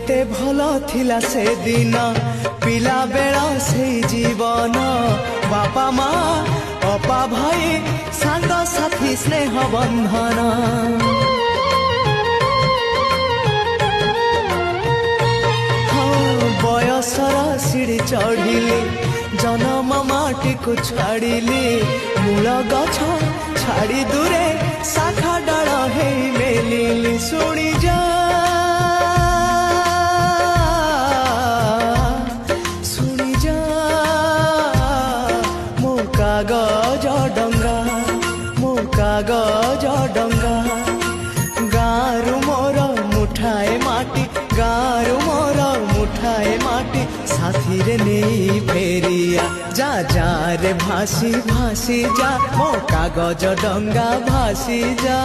केते भलो थिला से दिन पिला बेला से जीवन बापा माँ अपा भाई सांग साथी स्नेह बंधन बयसर सीढ़ी चढ़िली जन्म माटी को छाड़िली मूल गछ छाड़ी दूरे शाखा डाल हे मेलिली शुणी जा शुणी जा मो कागज डंगा मो कागज डंगा गारु मोर मुठाए माटी गारु मोर मुठाए माटी साथी रे नहीं फेरिया जा जा रे भासी भासी जा मो कागज डंगा भासी जा।